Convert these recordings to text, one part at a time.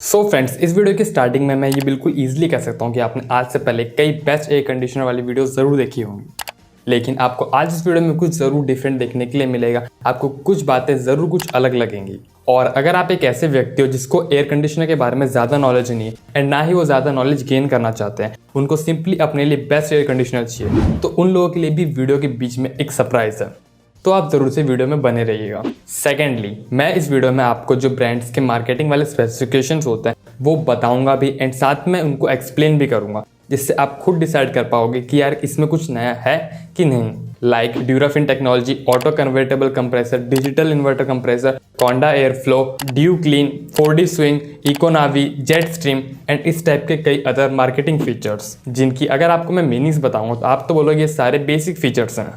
Friends, इस video की starting में मैं ये बिल्कुल ईजिली कह सकता हूँ कि आपने आज से पहले कई बेस्ट एयर कंडीशनर वाली वीडियो ज़रूर देखी होंगी, लेकिन आपको आज इस वीडियो में कुछ ज़रूर डिफरेंट देखने के लिए मिलेगा। आपको कुछ बातें ज़रूर कुछ अलग लगेंगी। और अगर आप एक ऐसे व्यक्ति हो जिसको एयर कंडीशनर के बारे में ज़्यादा नॉलेज नहीं है एंड ना ही वो ज़्यादा नॉलेज गेन करना चाहते हैं, उनको सिंपली अपने लिए बेस्ट एयर कंडीशनर चाहिए, तो उन लोगों के लिए भी वीडियो के बीच में एक सरप्राइज़ है, तो आप जरूर से वीडियो में बने रहिएगा। सेकेंडली, मैं इस वीडियो में आपको जो ब्रांड्स के मार्केटिंग वाले स्पेसिफिकेशंस होते हैं वो बताऊंगा भी एंड साथ में उनको एक्सप्लेन भी करूंगा, जिससे आप खुद डिसाइड कर पाओगे कि यार इसमें कुछ नया है कि नहीं। Like Durafin technology, auto convertible compressor, digital inverter compressor, Coanda air flow, dew clean, 4D swing, Econavi, jet stream and इस टाइप के कई अदर मार्केटिंग फीचर्स, जिनकी अगर आपको मैं मीनिंग्स बताऊंगा तो आप तो बोलोगे ये सारे बेसिक फीचर्स हैं।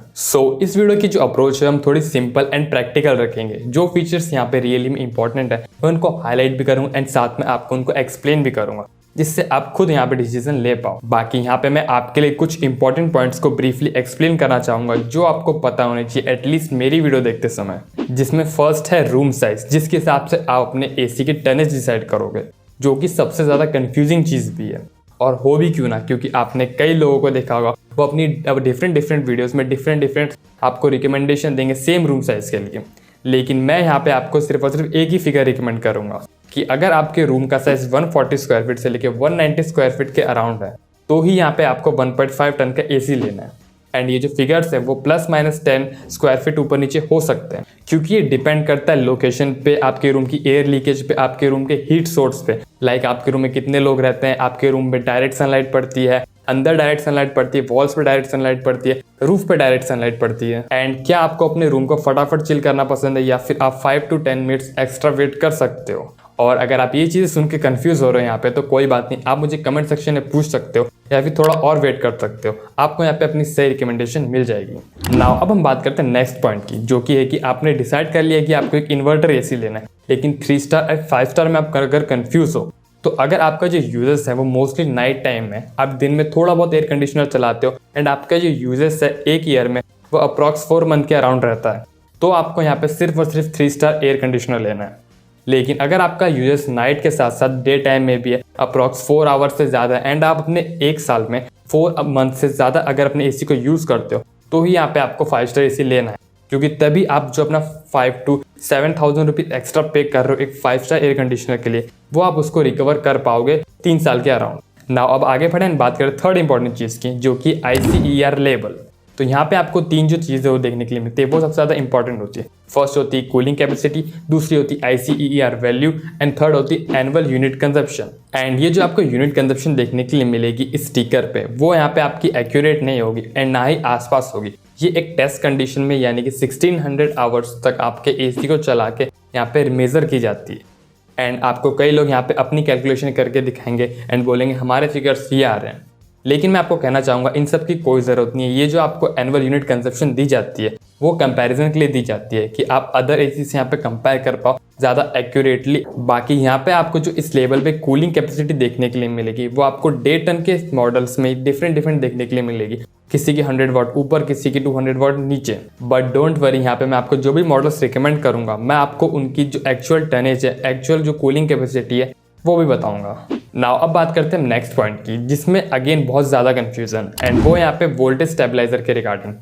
इस वीडियो की जो अप्रोच है हम थोड़ी सिंपल एंड प्रैक्टिकल रखेंगे। जो फीचर्स यहाँ पे रियली में इंपॉर्टेंट है मैं उनको हाईलाइट भी करूँगा एंड साथ में आपको उनको एक्सप्लेन भी करूँगा, जिससे आप खुद यहाँ पे डिसीजन ले पाओ। बाकी यहाँ पे मैं आपके लिए कुछ इंपॉर्टेंट पॉइंट्स को ब्रीफली एक्सप्लेन करना चाहूंगा जो आपको पता होने चाहिए एटलीस्ट मेरी वीडियो देखते समय। जिसमें फर्स्ट है रूम साइज, जिसके हिसाब से आप अपने एसी की टनेज डिसाइड करोगे, जो कि सबसे ज़्यादा कंफ्यूजिंग चीज़ भी है। और हो भी क्यों ना, क्योंकि आपने कई लोगों को देखा होगा वो अपनी डिफरेंट वीडियोज़ में डिफरेंट आपको रिकमेंडेशन देंगे सेम रूम साइज के लिए, लेकिन मैं यहाँ पे आपको सिर्फ और सिर्फ एक ही फिगर रिकमेंड करूंगा कि अगर आपके रूम का साइज 140 स्क्वायर फीट से लेकर 190 स्क्वायर फीट के अराउंड है तो ही यहाँ पे आपको 1.5 टन का एसी लेना है। एंड ये जो फिगर्स है वो +-10 स्क्वायर फीट ऊपर नीचे हो सकते हैं, क्योंकि ये डिपेंड करता है लोकेशन पे, आपके रूम की एयर लीकेज पे, आपके रूम के हीट सोर्स पे। लाइक आपके रूम में कितने लोग रहते हैं, आपके रूम में डायरेक्ट सनलाइट पड़ती है, अंदर डायरेक्ट सनलाइट पड़ती है, वॉल्स पे डायरेक्ट सनलाइट पड़ती है, रूफ पे डायरेक्ट सनलाइट पड़ती है। एंड क्या आपको अपने रूम को फटाफट चिल करना पसंद है या फिर आप 5 to 10 मिनट्स एक्स्ट्रा वेट कर सकते हो। और अगर आप ये चीज़ें सुन के कंफ्यूज हो रहे हो यहाँ पे, तो कोई बात नहीं, आप मुझे कमेंट सेक्शन में पूछ सकते हो या फिर थोड़ा और वेट कर सकते हो, आपको यहाँ पे अपनी सही रिकमेंडेशन मिल जाएगी। नाउ अब हम बात करते हैं नेक्स्ट पॉइंट की, जो कि है कि आपने डिसाइड कर लिया कि आपको एक इन्वर्टर एसी लेना है, लेकिन 3 स्टार और 5 स्टार में आप अगर कंफ्यूज हो, तो अगर आपका जो यूजेस है वो मोस्टली नाइट टाइम में, आप दिन में थोड़ा बहुत एयर कंडीशनर चलाते हो एंड आपका जो यूजेस है एक ईयर में वो अप्रॉक्स 4 मंथ के अराउंड रहता है, तो आपको यहाँ पे सिर्फ और सिर्फ 3 स्टार एयर कंडीशनर लेना है। लेकिन अगर आपका यूजेस नाइट के साथ साथ डे टाइम में भी है, अप्रॉक्स 4 आवर्स से ज़्यादा एंड आप अपने एक साल में 4 मंथ से ज़्यादा अगर अपने एसी को यूज़ करते हो, तो ही यहाँ पे आपको 5 स्टार एसी लेना है, क्योंकि तभी आप जो अपना 5 to 7,000 रुपीज़ एक्स्ट्रा पे कर रहे हो एक 5 स्टार एयर कंडीशनर के लिए, वो आप उसको रिकवर कर पाओगे 3 साल के अराउंड। नाउ अब आगे बढ़े बात करें थर्ड इंपॉर्टेंट चीज़ की, जो कि ICER लेवल। तो यहाँ पे आपको 3 जो चीज़ें वो देखने के लिए मिलती है वो सबसे ज़्यादा इंपॉर्टेंट होती है। फर्स्ट होती है कूलिंग कैपेसिटी, दूसरी होती है ICER वैल्यू एंड थर्ड होती है एनुअल यूनिट कंजप्शन। एंड ये जो आपको यूनिट कंजप्शन देखने के लिए मिलेगी इस स्टिकर पे, वो यहाँ पे आपकी एक्यूरेट नहीं होगी एंड ना ही आसपास होगी। ये एक टेस्ट कंडीशन में यानी कि 1600 आवर्स तक आपके एसी को चला के यहाँ पे मेज़र की जाती है। एंड आपको कई लोग यहाँ पे अपनी कैलकुलेशन करके दिखाएंगे एंड बोलेंगे हमारे फिगर्स ये आ रहे हैं, लेकिन मैं आपको कहना चाहूँगा इन सब की कोई ज़रूरत नहीं है। ये जो आपको एनुअल यूनिट कंजप्शन दी जाती है वो कंपैरिजन के लिए दी जाती है कि आप अदर एसी से यहाँ पे कंपेयर कर पाओ ज़्यादा एक्यूरेटली। बाकी यहाँ पे आपको जो इस लेवल पे कूलिंग कैपेसिटी देखने के लिए मिलेगी वो आपको डे टन के मॉडल्स में डिफरेंट देखने के लिए मिलेगी, किसी की 100 वाट ऊपर, किसी की 200 वाट नीचे। बट डोंट वरी, यहाँ पे मैं आपको जो भी मॉडल्स रिकमेंड करूँगा मैं आपको उनकी जो एक्चुअल टनेज है, एक्चुअल जो कूलिंग कैपेसिटी है वो भी बताऊंगा। नाउ अब बात करते हैं नेक्स्ट पॉइंट की, जिसमें अगेन बहुत ज़्यादा कंफ्यूजन एंड वो यहाँ पे वोल्टेज स्टेबलाइजर के रिगार्डिंग।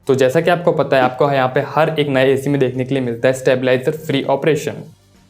तो जैसा कि आपको पता है, आपको यहाँ पे हर एक नए एसी में देखने के लिए मिलता है स्टेबलाइजर फ्री ऑपरेशन,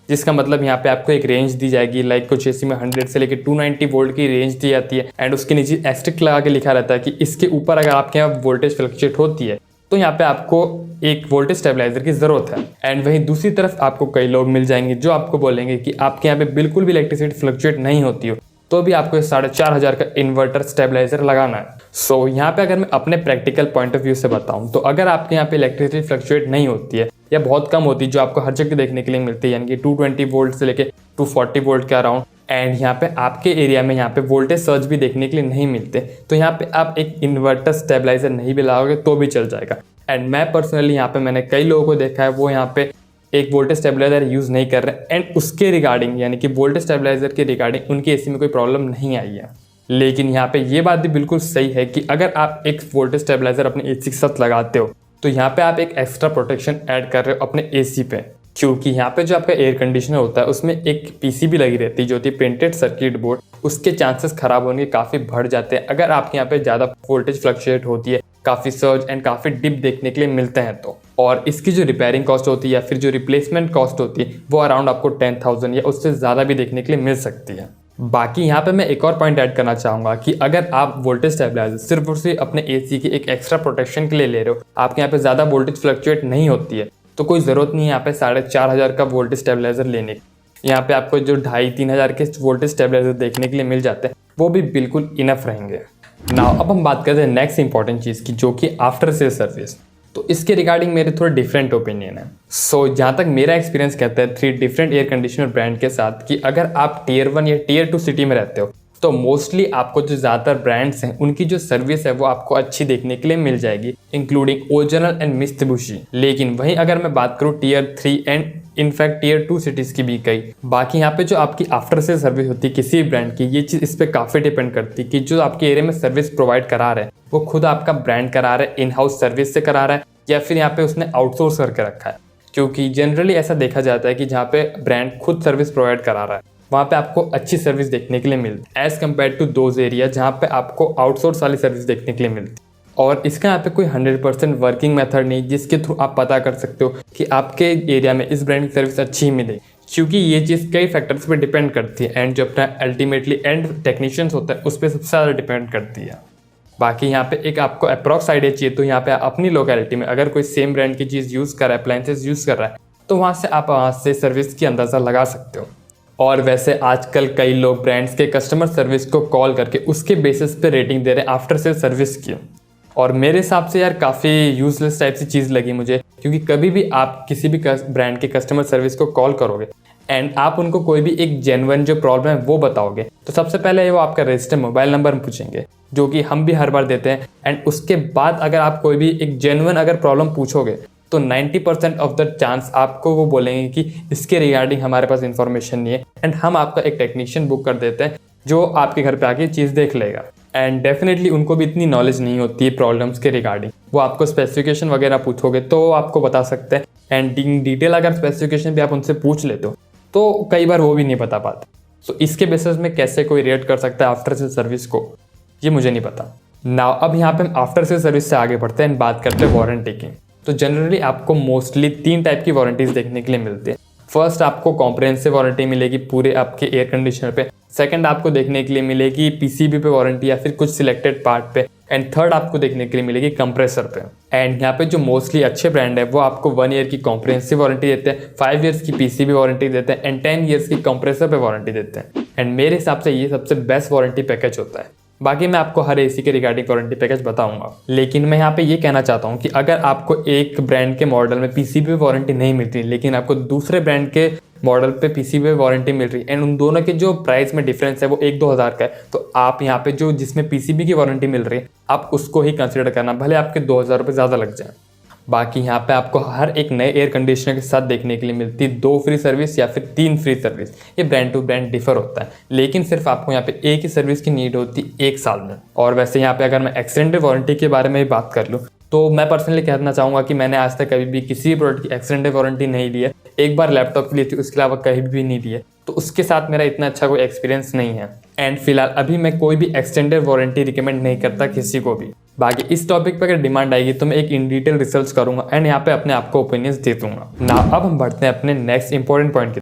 जिसका मतलब यहाँ पे आपको एक रेंज दी जाएगी। लाइक कुछ एसी में 100 से लेकर 290 वोल्ट की रेंज दी जाती है एंड उसके नीचे एस्टेरिस्क लगा के लिखा रहता है कि इसके ऊपर अगर आपके यहाँ वोल्टेज फ्लक्चुएट होती है तो यहाँ पे आपको एक वोल्टेज स्टेबलाइजर की ज़रूरत है। एंड वहीं दूसरी तरफ आपको कई लोग मिल जाएंगे जो आपको बोलेंगे कि आपके यहाँ पे बिल्कुल भी इलेक्ट्रिसिटी फ्लक्चुएट नहीं होती हो, तो भी आपको 4,500 का इन्वर्टर स्टेबलाइजर लगाना है। यहाँ पे अगर मैं अपने प्रैक्टिकल पॉइंट ऑफ व्यू से बताऊँ, तो अगर आपके यहाँ पे इलेक्ट्रिसिटी फ्लक्चुएट नहीं होती है या बहुत कम होती है, जो आपको हर जगह देखने के लिए मिलती है, यानी कि 220 वोल्ट से लेकर 240 वोल्ट के अराउंड, एंड यहाँ पे आपके एरिया में यहाँ पे वोल्टेज सर्ज भी देखने के लिए नहीं मिलते, तो यहाँ पे आप एक इन्वर्टर स्टेबलाइजर नहीं भी लगाओगे तो भी चल जाएगा। एंड मैं पर्सनली यहाँ पे मैंने कई लोगों को देखा है वो यहाँ पे एक वोल्टेज स्टेबलाइजर यूज़ नहीं कर रहे एंड उसके रिगार्डिंग यानी कि वोल्टेज स्टेबलाइजर के रिगार्डिंग उनके एसी में कोई प्रॉब्लम नहीं आई है। लेकिन यहाँ पे ये बात भी बिल्कुल सही है कि अगर आप एक वोल्टेज स्टेबलाइजर अपने एसी के साथ लगाते हो तो यहाँ पे आप एक एक्स्ट्रा प्रोटेक्शन ऐड कर रहे हो अपने एसी पे। क्योंकि यहाँ पे जो आपका एयर कंडीशनर होता है उसमें एक पीसीबी लगी रहती है जो होती है प्रिंटेड सर्किट बोर्ड। उसके चांसेस खराब होने के काफ़ी बढ़ जाते हैं अगर आपके यहाँ पे ज़्यादा वोल्टेज फ्लक्चुएट होती है, काफ़ी सर्ज एंड काफ़ी डिप देखने के लिए मिलते हैं तो। और इसकी जो रिपेयरिंग कॉस्ट होती है या फिर जो रिप्लेसमेंट कॉस्ट होती है वो अराउंड आपको 10,000 या उससे ज़्यादा भी देखने के लिए मिल सकती है। बाकी यहाँ पे मैं एक और पॉइंट ऐड करना चाहूँगा कि अगर आप वोल्टेज स्टेबलाइजर सिर्फ और सिर्फ अपने एसी की एक एक्स्ट्रा प्रोटेक्शन के लिए ले रहे हो, आपके यहाँ पे ज़्यादा वोल्टेज फ्लक्चुएट नहीं होती है, तो कोई ज़रूरत नहीं है यहाँ पे 4,500 का वोल्टेज स्टेबलाइजर लेने की। यहाँ पे आपको जो 2,500-3,000 के वोल्टेज स्टेबलाइजर देखने के लिए मिल जाते हैं वो भी बिल्कुल इनफ रहेंगे। नाउ अब हम बात करते हैं नेक्स्ट इंपॉर्टेंट चीज़ की, जो कि आफ्टर सेल सर्विस। तो इसके रिगार्डिंग मेरे थोड़े डिफरेंट ओपिनियन है। सो जहाँ तक मेरा एक्सपीरियंस कहता है 3 डिफरेंट एयर कंडीशनर ब्रांड के साथ कि अगर आप टियर 1 या टियर 2 सिटी में रहते हो तो मोस्टली आपको जो ज़्यादातर ब्रांड्स हैं उनकी जो सर्विस है वो आपको अच्छी देखने के लिए मिल जाएगी, इंक्लूडिंग ओरिजिनल एंड मित्सुबिशी। लेकिन वहीं अगर मैं बात करूँ tier 3 and in fact tier 2 cities की भी कई, बाकी यहाँ पे जो आपकी आफ्टर सेल सर्विस होती है किसी ब्रांड की, ये चीज़ इस पर काफ़ी डिपेंड करती है कि जो आपके एरिया में सर्विस प्रोवाइड करा रहे हैं वो खुद आपका ब्रांड करा रहा है, इन हाउस सर्विस से करा रहा है या फिर यहाँ पे उसने आउटसोर्स करके रखा है। क्योंकि जनरली ऐसा देखा जाता है कि जहाँ पे ब्रांड खुद सर्विस प्रोवाइड करा रहा है वहाँ पे आपको अच्छी सर्विस देखने के लिए मिलती है as compare to those area जहाँ पे आपको आउटसोर्स वाली सर्विस देखने के लिए मिलती है। और इसका यहाँ पे कोई 100% वर्किंग मेथड नहीं जिसके थ्रू आप पता कर सकते हो कि आपके एरिया में इस ब्रांड की सर्विस अच्छी ही मिलेगी, क्योंकि ये चीज़ कई फैक्टर्स पे डिपेंड करती है एंड जो अपना अल्टीमेटली एंड टेक्नीशियंस होता है उस पर सबसे ज़्यादा डिपेंड करती है। बाकी यहाँ पे एक आपको अप्रॉक्स आइडिया चाहिए तो यहाँ पे अपनी लोकेलिटी में अगर कोई सेम ब्रांड की चीज़ यूज़ कर रहा है, अप्लायंसेस यूज़ कर रहा है, तो वहाँ से आप वहाँ से सर्विस की अंदाज़ा लगा सकते हो। और वैसे आजकल कई लोग ब्रांड्स के कस्टमर सर्विस को कॉल करके उसके बेसिस पे रेटिंग दे रहे हैं आफ्टर सेल सर्विस की। और मेरे हिसाब से यार काफ़ी यूजलेस टाइप सी चीज़ लगी मुझे, क्योंकि कभी भी आप किसी भी ब्रांड के कस्टमर सर्विस को कॉल करोगे एंड आप उनको कोई भी एक जेन्युइन जो प्रॉब्लम है वो बताओगे तो सबसे पहले वो आपका रजिस्टर्ड मोबाइल नंबर पूछेंगे, जो कि हम भी हर बार देते हैं। एंड उसके बाद अगर आप कोई भी एक जेन्युइन अगर प्रॉब्लम पूछोगे तो 90% ऑफ द चांस आपको वो बोलेंगे कि इसके रिगार्डिंग हमारे पास इन्फॉर्मेशन नहीं है एंड हम आपका एक टेक्नीशियन बुक कर देते हैं जो आपके घर पे आके चीज़ देख लेगा। एंड डेफिनेटली उनको भी इतनी नॉलेज नहीं होती है प्रॉब्लम्स के रिगार्डिंग, वो आपको स्पेसिफिकेशन वगैरह पूछोगे तो वो आपको बता सकते हैं। एंड इन डिटेल अगर स्पेसिफिकेशन भी आप उनसे पूछ लेते हो तो कई बार वो भी नहीं बता पाते। सो इसके बेसिस में कैसे कोई रेट कर सकता है आफ्टर सेल सर्विस को, ये मुझे नहीं पता। नाउ अब यहाँ पे हम आफ्टर सेल सर्विस से आगे बढ़ते हैं, बात करते हैं वारंटी की। तो जनरली आपको मोस्टली 3 टाइप की वारंटीज देखने के लिए मिलती है। फर्स्ट आपको कॉम्प्रिहेंसिव वारंटी मिलेगी पूरे आपके एयर कंडीशनर पे। सेकंड आपको देखने के लिए मिलेगी पीसीबी पे वारंटी या फिर कुछ सिलेक्टेड पार्ट पे। एंड थर्ड आपको देखने के लिए मिलेगी कंप्रेसर पे। एंड यहाँ पे जो मोस्टली अच्छे ब्रांड है वो आपको 1 ईयर की कॉम्प्रिहेंसिव वारंटी देते हैं, 5 ईयर्स की पीसीबी वारंटी देते हैं एंड 10 ईयर्स की कंप्रेसर पे वारंटी देते हैं। एंड मेरे हिसाब से ये सबसे बेस्ट वारंटी पैकेज होता है। बाकी मैं आपको हर एसी के रिगार्डिंग वारंटी पैकेज बताऊंगा, लेकिन मैं यहाँ पे ये कहना चाहता हूँ कि अगर आपको एक ब्रांड के मॉडल में पीसीबी वारंटी नहीं मिलती लेकिन आपको दूसरे ब्रांड के मॉडल पे पीसीबी वारंटी मिल रही है एंड उन दोनों के जो प्राइस में डिफरेंस है वो 1-2 हज़ार का है, तो आप यहाँ पे जो जिसमें पीसीबी की वारंटी मिल रही है आप उसको ही कंसिडर करना, भले आपके 2,000 रुपये ज़्यादा लग जाए। बाकी यहाँ पे आपको हर एक नए एयर कंडीशनर के साथ देखने के लिए मिलती है 2 फ्री सर्विस या फिर 3 फ्री सर्विस। ये ब्रांड टू ब्रांड डिफर होता है, लेकिन सिर्फ आपको यहाँ पे एक ही सर्विस की नीड होती है 1 साल में। और वैसे यहाँ पे अगर मैं एक्सटेंडेड वारंटी के बारे में भी बात कर लूँ तो मैं पर्सनली कहना चाहूँगा कि मैंने आज तक कभी भी किसी भी प्रोडक्ट की एक्सटेंडेड वारंटी नहीं ली है। एक बार लैपटॉप की ली थी, उसके अलावा कहीं भी नहीं ली है, तो उसके साथ मेरा इतना अच्छा कोई एक्सपीरियंस नहीं है। एंड फिलहाल अभी मैं कोई भी एक्सटेंडेड वारंटी रिकमेंड नहीं करता किसी को भी। बाकी इस टॉपिक पर अगर डिमांड आएगी तो मैं एक इन डिटेल रिसर्च करूंगा एंड यहाँ पे अपने आपको ओपिनियंस दे दूंगा ना। अब हम बढ़ते हैं अपने नेक्स्ट इंपॉर्टेंट पॉइंट की।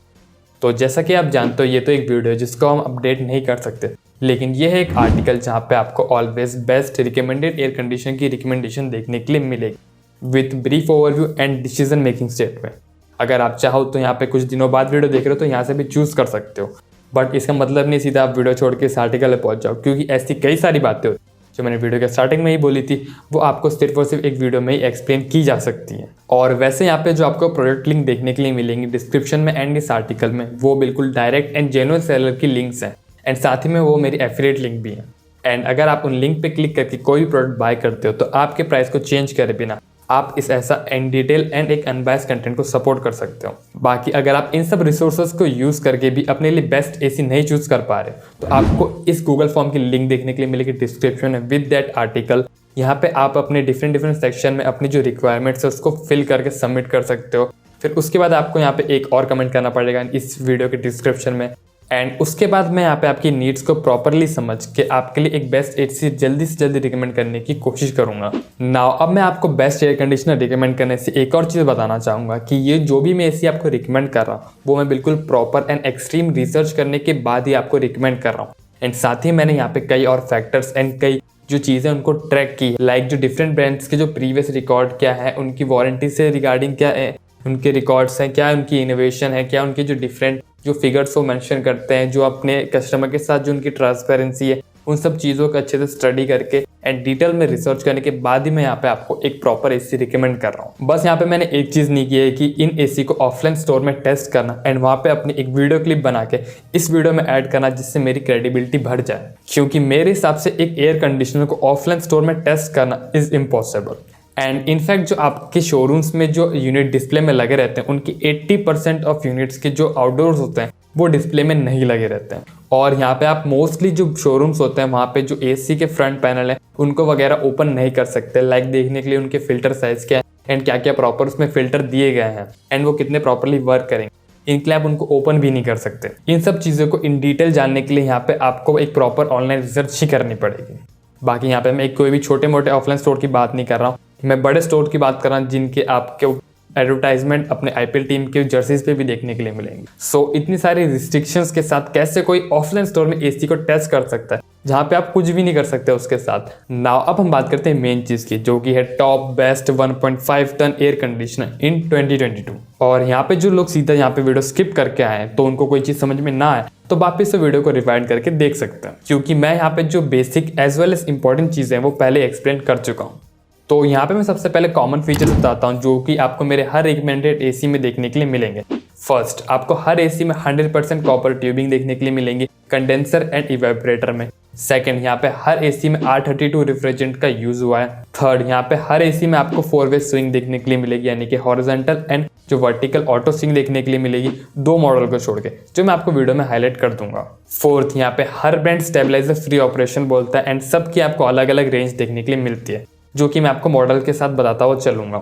तो जैसा कि आप जानते हो ये तो एक वीडियो है जिसको हम अपडेट नहीं कर सकते, लेकिन यह है एक आर्टिकल जहाँ पे आपको always best recommended air condition की रिकमेंडेशन देखने के लिए मिलेगी with brief overview and decision making statement. अगर आप चाहो तो यहाँ पे कुछ दिनों बाद वीडियो देख रहे हो तो यहाँ से भी चूज कर सकते हो, बट इसका मतलब नहीं सीधा आप वीडियो छोड़ के इस आर्टिकल पे पहुंच जाओ, क्योंकि ऐसी कई सारी बातें होती जो मैंने वीडियो के स्टार्टिंग में ही बोली थी वो आपको सिर्फ और सिर्फ एक वीडियो में ही एक्सप्लेन की जा सकती है। और वैसे यहाँ पे जो आपको प्रोडक्ट लिंक देखने के लिए मिलेंगी डिस्क्रिप्शन में एंड इस आर्टिकल में वो बिल्कुल डायरेक्ट एंड जेन्युइन सेलर की लिंक्स हैं एंड साथ ही में वो मेरी एफिलिएट लिंक भी है। एंड अगर आप उन लिंक पे क्लिक करके कोई भी प्रोडक्ट बाय करते हो तो आपके प्राइस को चेंज करे बिना आप इस ऐसा इन डिटेल एंड एक अनबायस्ड कंटेंट को सपोर्ट कर सकते हो। बाकी अगर आप इन सब रिसोर्सेज को यूज़ करके भी अपने लिए बेस्ट एसी नहीं चूज कर पा रहे तो आपको इस गूगल फॉर्म की लिंक देखने के लिए मिलेगी डिस्क्रिप्शन में विद दैट आर्टिकल। यहाँ पे आप अपने डिफरेंट सेक्शन में अपनी जो रिक्वायरमेंट्स है उसको फिल करके सबमिट कर सकते हो। फिर उसके बाद आपको यहाँ पे एक और कमेंट करना पड़ेगा इस वीडियो के डिस्क्रिप्शन में। एंड उसके बाद मैं यहाँ पे आपकी नीड्स को प्रॉपरली समझ के आपके लिए एक बेस्ट एसी जल्दी से जल्दी रिकमेंड करने की कोशिश करूंगा। नाउ अब मैं आपको बेस्ट एयर कंडीशनर रिकमेंड करने से एक और चीज़ बताना चाहूँगा कि ये जो भी मैं एसी आपको रिकमेंड कर रहा हूँ वो मैं बिल्कुल प्रॉपर एंड एक्सट्रीम रिसर्च करने के बाद ही आपको रिकमेंड कर रहा हूँ। एंड साथ ही मैंने यहाँ पे कई और फैक्टर्स एंड कई जो चीज़ें उनको ट्रैक की, लाइक जो डिफरेंट ब्रांड्स के जो प्रीवियस रिकॉर्ड क्या है, उनकी वारंटी से रिगार्डिंग क्या है, उनके रिकॉर्ड्स हैं, क्या उनकी इनोवेशन है, क्या उनके जो डिफरेंट जो फिगर्स वो मेंशन करते हैं, जो अपने कस्टमर के साथ जो उनकी ट्रांसपेरेंसी है, उन सब चीज़ों को अच्छे से स्टडी करके एंड डिटेल में रिसर्च करने के बाद ही मैं यहाँ पे आपको एक प्रॉपर एसी रिकमेंड कर रहा हूँ। बस यहाँ पे मैंने एक चीज़ नहीं की है कि इन एसी को ऑफलाइन स्टोर में टेस्ट करना एंड वहाँ पे अपनी एक वीडियो क्लिप बना के इस वीडियो में ऐड करना जिससे मेरी क्रेडिबिलिटी बढ़ जाए, क्योंकि मेरे हिसाब से एक एयर कंडीशनर को ऑफलाइन स्टोर में टेस्ट करना इज़ इम्पॉसिबल। एंड इनफैक्ट जो आपके शोरूम्स में जो यूनिट डिस्प्ले में लगे रहते हैं उनकी 80% ऑफ यूनिट्स के जो आउटडोर्स होते हैं वो डिस्प्ले में नहीं लगे रहते हैं। और यहाँ पे आप मोस्टली जो शोरूम्स होते हैं वहाँ पे जो एसी के फ्रंट पैनल है उनको वगैरह ओपन नहीं कर सकते, लाइक देखने के लिए उनके फिल्टर साइज क्या है एंड क्या क्या प्रॉपर उसमें फिल्टर दिए गए हैं एंड वो कितने प्रॉपरली वर्क करेंगे, इनके लिए आप उनको ओपन भी नहीं कर सकते। इन सब चीज़ों को इन डिटेल जानने के लिए यहाँ पे आपको एक प्रॉपर ऑनलाइन रिसर्च ही करनी पड़ेगी। बाकी यहाँ पे मैं कोई भी छोटे मोटे ऑफलाइन स्टोर की बात नहीं कर रहा हूँ, मैं बड़े स्टोर की बात कर रहा हूँ जिनके आपके एडवर्टाइजमेंट अपने आईपीएल टीम के जर्सीज पे भी देखने के लिए मिलेंगे। सो इतनी सारी रिस्ट्रिक्शंस के साथ कैसे कोई ऑफलाइन स्टोर में एसी को टेस्ट कर सकता है जहाँ पे आप कुछ भी नहीं कर सकते उसके साथ। नाउ अब हम बात करते हैं मेन चीज़ की, जो कि है top best 1.5 ton air conditioner in 2022। और यहाँ पे जो लोग सीधा यहाँ पे वीडियो स्किप करके आए तो उनको कोई चीज़ समझ में ना आए तो वापस से वीडियो को रिवाइंड करके देख सकते हैं, क्योंकि मैं यहाँ पे जो basic as well as important चीज़ें हैं वो पहले एक्सप्लेन कर चुका हूँ। तो यहाँ पे मैं सबसे पहले कॉमन फीचर्स बताता हूँ जो कि आपको मेरे हर रिकमेंडेड एसी में देखने के लिए मिलेंगे। फर्स्ट, आपको हर एसी में 100% कॉपर ट्यूबिंग देखने के लिए मिलेंगी कंडेंसर एंड इवेपोरेटर में। सेकंड, यहाँ पे हर एसी में R32 रेफ्रिजरेंट का यूज हुआ है। थर्ड, यहाँ पे हर एसी में आपको 4-वे स्विंग देखने के लिए मिलेगी, यानी कि हॉरिजॉन्टल एंड जो वर्टिकल ऑटो स्विंग देखने के लिए मिलेगी, 2 मॉडल को छोड़ के, जो मैं आपको वीडियो में हाईलाइट कर दूंगा। फोर्थ, यहाँ पे हर ब्रांड स्टेबलाइजर फ्री ऑपरेशन बोलता है एंड सबकी आपको अलग अलग रेंज देखने के लिए मिलती है, जो कि मैं आपको मॉडल के साथ बताता हुआ चलूंगा।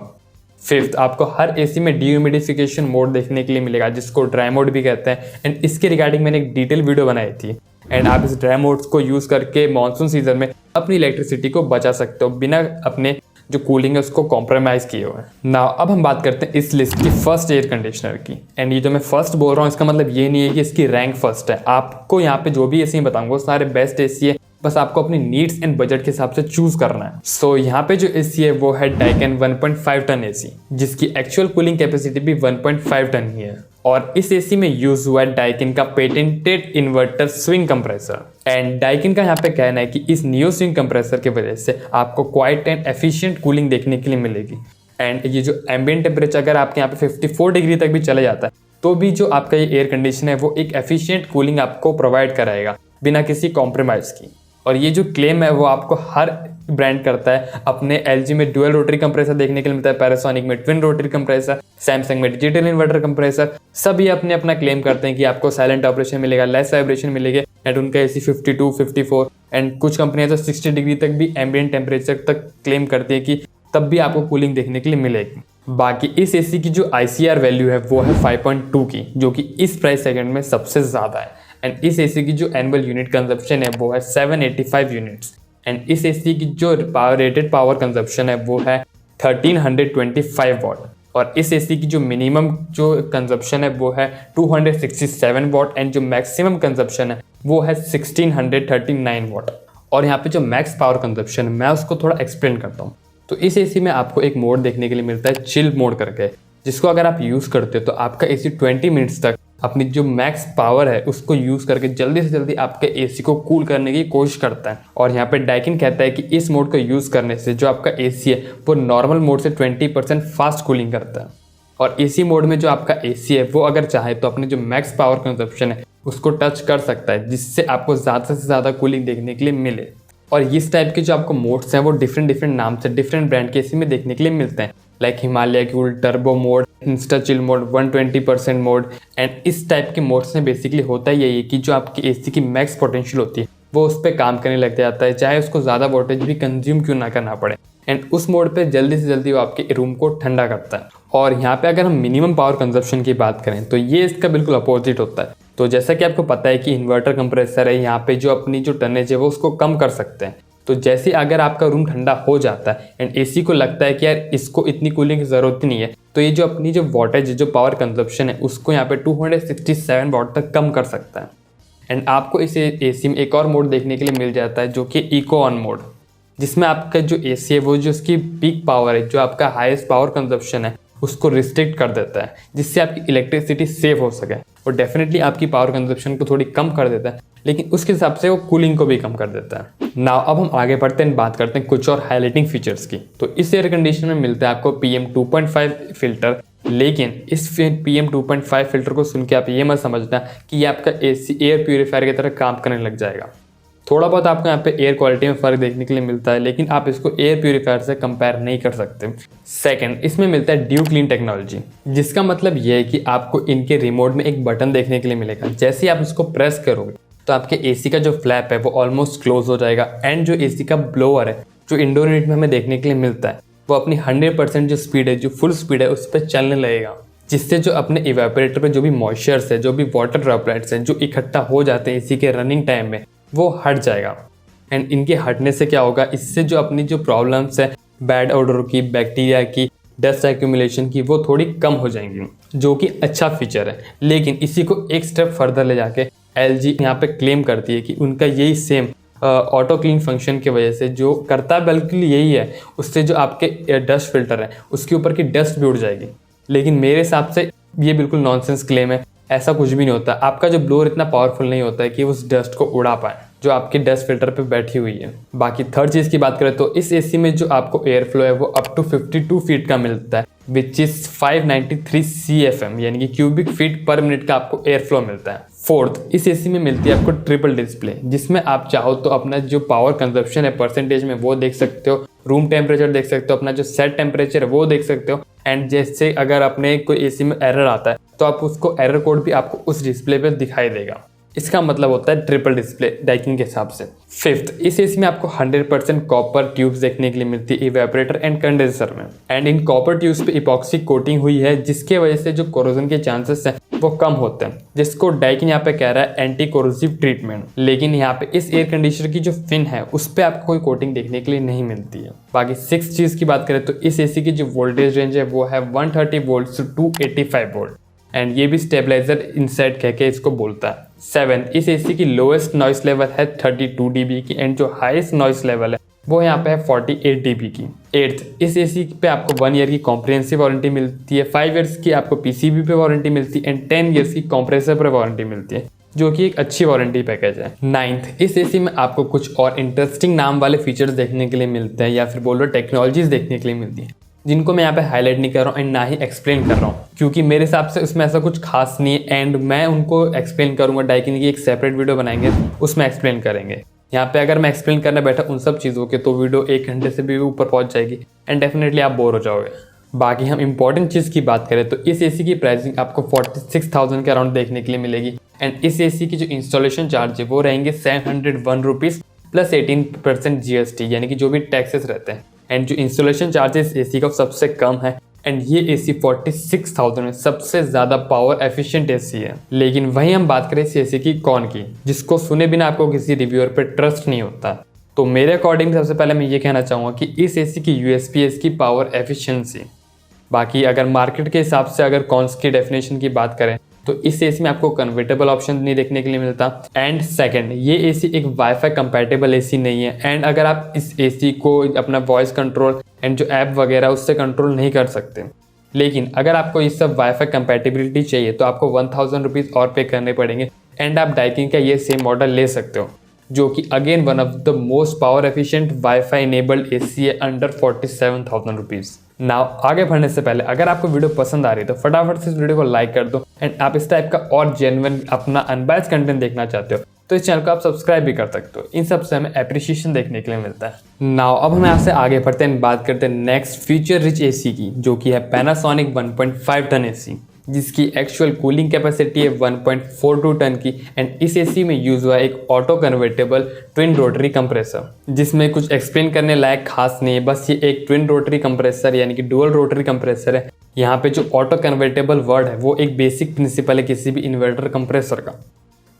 फिफ्थ, आपको हर एसी में डीह्यूमिडिफिकेशन मोड देखने के लिए मिलेगा, जिसको ड्राई मोड भी कहते हैं एंड इसके रिगार्डिंग मैंने एक डिटेल वीडियो बनाई थी एंड आप इस ड्राई मोड्स को यूज़ करके मानसून सीजन में अपनी इलेक्ट्रिसिटी को बचा सकते हो बिना अपने जो कूलिंग है उसको कॉम्प्रोमाइज़ किए हुए। नाउ अब हम बात करते हैं इस लिस्ट की फर्स्ट एयर कंडीशनर की। एंड ये जो मैं फर्स्ट बोल रहा हूँ इसका मतलब ये नहीं है कि इसकी रैंक फर्स्ट है। आपको यहाँ पे जो भी एसी बताऊंगा वो सारे बेस्ट एसी है, बस आपको अपनी नीड्स एंड बजट के हिसाब से चूज करना है। सो यहाँ पे जो एसी है वो है डाइकिन 1.5 टन एसी, जिसकी एक्चुअल कूलिंग कैपेसिटी भी 1.5 टन ही है। और इस एसी में यूज हुआ है डाइकिन का patented inverter swing compressor. And Daikin का यहाँ पे कहना है कि इस नियो स्विंग कंप्रेसर की वजह से आपको क्वाइट एंड एफिशिएंट कूलिंग देखने के लिए मिलेगी। एंड ये जो एम्बिएंट टेम्परेचर अगर आपके यहाँ पे 54 डिग्री तक भी चले जाता है तो भी जो आपका ये एयर कंडीशन है वो एक एफिशिएंट कूलिंग आपको प्रोवाइड कराएगा बिना किसी कॉम्प्रोमाइज़ की। और ये जो क्लेम है वो आपको हर ब्रांड करता है। अपने LG में ड्यूअल रोटरी कंप्रेसर देखने के लिए मिलता है, पैनासोनिक में ट्विन रोटरी कंप्रेसर, सैमसंग में डिजिटल इन्वर्टर कंप्रेसर, सब ये अपने अपना क्लेम करते हैं कि आपको साइलेंट ऑपरेशन मिलेगा, लेस वाइब्रेशन मिलेगी एंड उनका एसी 52, 54 एंड कुछ कंपनियां तो 60 डिग्री तक भी एम्बिएंट टेम्परेचर तक क्लेम करती है कि तब भी आपको कूलिंग देखने के लिए मिलेगी। बाकी इस एसी की जो ICR वैल्यू है वो है 5.2 की, जो कि इस प्राइस सेगमेंट में सबसे ज़्यादा है। एंड इस एसी की जो एनुअल यूनिट कंजप्शन है वो है 785 यूनिट्स। एंड इस एसी की जो रेटेड पावर कंजप्शन है वो है 1325 वॉट। और इस एसी की जो मिनिमम जो कंजप्शन है वो है 267 वॉट एंड जो मैक्सिमम कंजप्शन है वो है 1639 वॉट। और यहाँ पे जो मैक्स पावर कंजप्शन है मैं उसको थोड़ा एक्सप्लेन करता हूँ। तो इस एसी में आपको एक मोड देखने के लिए मिलता है चिल मोड करके, जिसको अगर आप यूज़ करते हो तो आपका एसी 20 मिनट्स तक अपनी जो मैक्स पावर है उसको यूज़ करके जल्दी से जल्दी आपके एसी को कूल करने की कोशिश करता है। और यहाँ पे डाइकिन कहता है कि इस मोड को यूज़ करने से जो आपका एसी है वो नॉर्मल मोड से 20% फास्ट कूलिंग करता है। और एसी मोड में जो आपका एसी है वो अगर चाहे तो अपने जो मैक्स पावर कंजप्शन है उसको टच कर सकता है, जिससे आपको ज़्यादा से ज़्यादा कूलिंग देखने के लिए मिले। और इस टाइप के जो आपको मोड्स हैं वो डिफरेंट नाम से डिफरेंट ब्रांड के एसी में देखने के लिए मिलते हैं, like Himalaya cool, turbo mode, Insta chill mode, 120% mode. And इस टाइप के मोड्स में बेसिकली होता ही यही है कि जो आपकी एसी की मैक्स पोटेंशियल होती है वो उस पर काम करने लग जाता है, चाहे उसको ज़्यादा वोल्टेज भी कंज्यूम क्यों ना करना पड़े। एंड उस मोड पे जल्दी से जल्दी वो आपके रूम को ठंडा करता है। और यहाँ पे अगर हम मिनिमम पावर कंजप्शन की बात करें तो ये इसका बिल्कुल अपोजिट होता है। तो जैसा कि आपको पता है कि इन्वर्टर कंप्रेसर है, यहाँ पे जो अपनी जो टनेज है वो उसको कम कर सकते हैं। तो जैसे अगर आपका रूम ठंडा हो जाता है एंड एसी को लगता है कि यार इसको इतनी कूलिंग की ज़रूरत नहीं है, तो ये जो अपनी जो वॉटेज जो पावर कंजप्शन है उसको यहाँ पे 267 वाट तक कम कर सकता है। एंड आपको इस एसी में एक और मोड देखने के लिए मिल जाता है जो कि इको ऑन मोड, जिसमें आपका जो एसी है वो जो उसकी पीक पावर है, जो आपका हाईएस्ट पावर कंजप्शन है, उसको रिस्ट्रिक्ट कर देता है, जिससे आपकी इलेक्ट्रिसिटी सेव हो सके। और डेफिनेटली आपकी पावर कंजप्शन को थोड़ी कम कर देता है, लेकिन उसके हिसाब से वो कूलिंग को भी कम कर देता है। नाउ अब हम आगे बढ़ते हैं, बात करते हैं कुछ और हाईलाइटिंग फीचर्स की। तो इस एयर कंडीशनर में मिलता है आपको PM 2.5 फिल्टर, लेकिन इस PM 2.5 फिल्टर को सुन के आप ये मत समझना कि ये आपका एसी एयर प्यूरीफायर की तरह काम करने लग जाएगा। थोड़ा बहुत आपको यहाँ पे एयर क्वालिटी में फ़र्क देखने के लिए मिलता है, लेकिन आप इसको एयर प्यूरीफायर से कंपेयर नहीं कर सकते। सेकंड, इसमें मिलता है ड्यू क्लीन टेक्नोलॉजी, जिसका मतलब ये है कि आपको इनके रिमोट में एक बटन देखने के लिए मिलेगा। जैसे ही आप इसको प्रेस करोगे तो आपके एसी का जो फ्लैप है वो ऑलमोस्ट क्लोज हो जाएगा, एंड जो एसी का ब्लोअर है जो इंडोर यूनिट में हमें देखने के लिए मिलता है वो अपनी 100% जो स्पीड है, जो फुल स्पीड है, उस पर चलने लगेगा, जिससे जो अपने इवेपोरेटर पे जो भी मॉइस्चर्स है, जो भी वाटर ड्रॉपलेट्स हैं जो इकट्ठा हो जाते हैं एसी के रनिंग टाइम में, वो हट जाएगा। एंड इनके हटने से क्या होगा, इससे जो अपनी जो प्रॉब्लम्स है बैड ऑडर की, बैक्टीरिया की, डस्ट एक्यूमुलेशन की, वो थोड़ी कम हो जाएंगी, जो कि अच्छा फीचर है। लेकिन इसी को एक स्टेप फर्दर ले जाके LG यहाँ पे क्लेम करती है कि उनका यही सेम ऑटो क्लीन फंक्शन की वजह से जो करता है, बल्कि यही है, उससे जो आपके डस्ट फिल्टर है उसके ऊपर की डस्ट भी उड़ जाएगी। लेकिन मेरे हिसाब से ये बिल्कुल नॉनसेंस क्लेम है, ऐसा कुछ भी नहीं होता। आपका जो ब्लोअर इतना पावरफुल नहीं होता है कि उस डस्ट को उड़ा पाए जो आपके डस्ट फिल्टर पे बैठी हुई है। बाकी थर्ड चीज़ की बात करें तो इस एसी में जो आपको एयर फ्लो है वो अप टू 52 फीट का मिलता है, विच इज 593 CFM, यानी कि क्यूबिक फीट पर मिनट का आपको एयर फ्लो मिलता है। फोर्थ, इस एसी में मिलती है आपको ट्रिपल डिस्प्ले, जिसमें आप चाहो तो अपना जो पावर कंजप्शन है परसेंटेज में वो देख सकते हो, रूम टेम्परेचर देख सकते हो, अपना जो सेट टेम्परेचर है वो देख सकते हो, एंड जैसे अगर अपने कोई एसी में एरर आता है तो आप उसको एरर कोड भी आपको उस डिस्प्ले पे दिखाई देगा। इसका मतलब होता है ट्रिपल डिस्प्ले डाइकिंग के हिसाब से। फिफ्थ, इस एसी में आपको 100% कॉपर ट्यूब्स देखने के लिए मिलती है इवेपोरेटर एंड कंडेंसर में, एंड इन कॉपर ट्यूब्स पे इपॉक्सी कोटिंग हुई है, जिसके वजह से जो कोरोजन के चांसेस हैं वो कम होते हैं, जिसको डाइकिन यहाँ पे कह रहा है एंटी कोरोसिव ट्रीटमेंट। लेकिन यहाँ पे इस एयर कंडीशनर की जो फिन है उस पर आपको कोई कोटिंग देखने के लिए नहीं मिलती है। बाकी सिक्स चीज की बात करें तो इस एसी की जो वोल्टेज रेंज है वो है 130 वोल्ट से 285 वोल्ट, एंड ये भी स्टेबलाइजर इनसाइड कह के इसको बोलता है। 7, इस एसी की लोएस्ट नॉइस लेवल है 32 dB की, एंड जो हाईएस्ट नॉइस लेवल है वो यहाँ पे है 48 dB की। 8, इस एसी पे आपको 1 ईयर की कॉम्प्रिहेंसिव वारंटी मिलती है, 5 इयर्स की आपको PCB पे वारंटी मिलती है, एंड 10 इयर्स की कंप्रेसर पर वारंटी मिलती है, जो कि एक अच्छी वारंटी पैकेज है। 9th, इस एसी में आपको कुछ और इंटरेस्टिंग नाम वाले फीचर्स देखने के लिए मिलते हैं, या फिर बोलो टेक्नोलॉजीज देखने के लिए मिलती है, जिनको मैं यहाँ पे हाईलाइट नहीं कर रहा हूँ एंड ना ही एक्सप्लेन कर रहा हूँ, क्योंकि मेरे हिसाब से उसमें ऐसा कुछ खास नहीं है, एंड मैं उनको एक्सप्लेन करूँगा डाइकिन की एक सेपरेट वीडियो बनाएंगे, उसमें एक्सप्लेन करेंगे। यहाँ पे अगर मैं एक्सप्लेन करने बैठा उन सब चीज़ों के तो वीडियो 1 घंटे से भी ऊपर पहुँच जाएगी, एंड डेफिनेटली आप बोर हो जाओगे। बाकी हम इंपॉर्टेंट चीज़ की बात करें तो इस एसी की प्राइसिंग आपको 46,000 के अराउंड देखने के लिए मिलेगी, एंड इस एसी की जो इंस्टॉलेशन चार्ज है वो रहेंगे 701 रुपीज़ प्लस 18% GST, यानी कि जो भी टैक्सेस रहते हैं, एंड जो इंस्टॉलेशन चार्जेस एसी का सबसे कम है, एंड ये एसी 46,000 में सबसे ज़्यादा पावर एफिशिएंट एसी है। लेकिन वहीं हम बात करें इस एसी की कौन की, जिसको सुने बिना आपको किसी रिव्यूअर पे ट्रस्ट नहीं होता, तो मेरे अकॉर्डिंग सबसे पहले मैं ये कहना चाहूँगा कि इस एसी की USP है इसकी पावर एफिशिएंसी। बाकी अगर मार्केट के हिसाब से अगर कॉन्स की डेफिनेशन की बात करें तो इस एसी में आपको कन्वर्टेबल ऑप्शन नहीं देखने के लिए मिलता, एंड सेकंड, ये एसी एक वाईफाई कंपैटिबल एसी नहीं है, एंड अगर आप इस एसी को अपना वॉइस कंट्रोल एंड जो ऐप वगैरह उससे कंट्रोल नहीं कर सकते। लेकिन अगर आपको इस सब वाईफाई कंपैटिबिलिटी चाहिए तो आपको 1000 रुपीज़ और पे करने पड़ेंगे, एंड आप डाइकिन का ये सेम मॉडल ले सकते हो, जो कि again one of the most power efficient wifi enabled AC है अंडर 47,000 रुपीज़। नाउ आगे बढ़ने से पहले अगर आपको वीडियो पसंद आ रही है तो फटाफट से इस वीडियो को लाइक कर दो, एंड आप इस टाइप का और जेन्युइन अपना अनबायस्ड कंटेंट देखना चाहते हो तो इस चैनल को आप सब्सक्राइब भी कर सकते हो, इन सब से हमें एप्रिशिएशन देखने के लिए मिलता है। नाउ अब हम यहाँ से आगे बढ़ते हैं, बात करते हैं नेक्स्ट फीचर रिच एसी की, जो कि है पैनासोनिक 1.5 टन एसी। जिसकी एक्चुअल कूलिंग कैपेसिटी है 1.42 टन की। एंड इस एसी में यूज़ हुआ एक auto convertible twin rotary compressor, जिसमें कुछ एक्सप्लेन करने लायक खास नहीं है, बस ये एक ट्विन रोटरी कंप्रेसर यानी कि डुअल रोटरी कंप्रेसर है। यहाँ पे जो ऑटो कन्वर्टेबल वर्ड है वो एक बेसिक प्रिंसिपल है किसी भी इन्वर्टर कंप्रेसर का।